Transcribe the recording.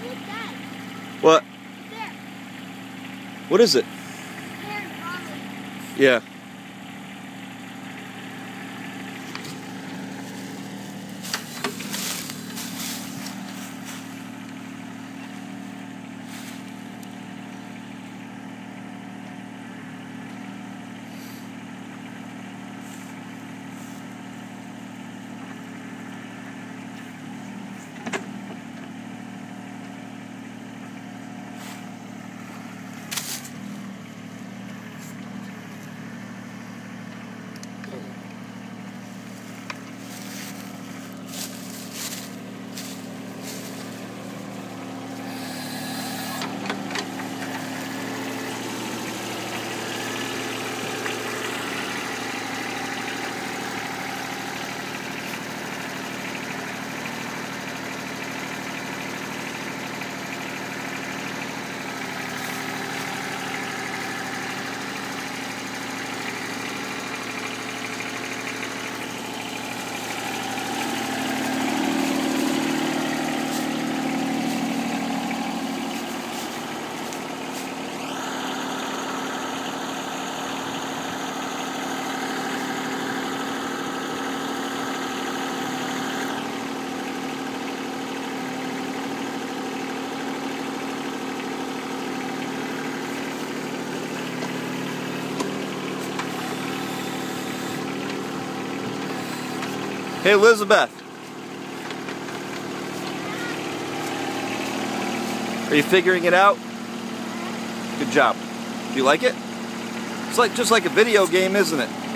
look, Dad. What? There. What is it? There, Raleigh. Yeah. Hey, Elizabeth. Are you figuring it out? Good job. Do you like it? It's like just like a video game, isn't it?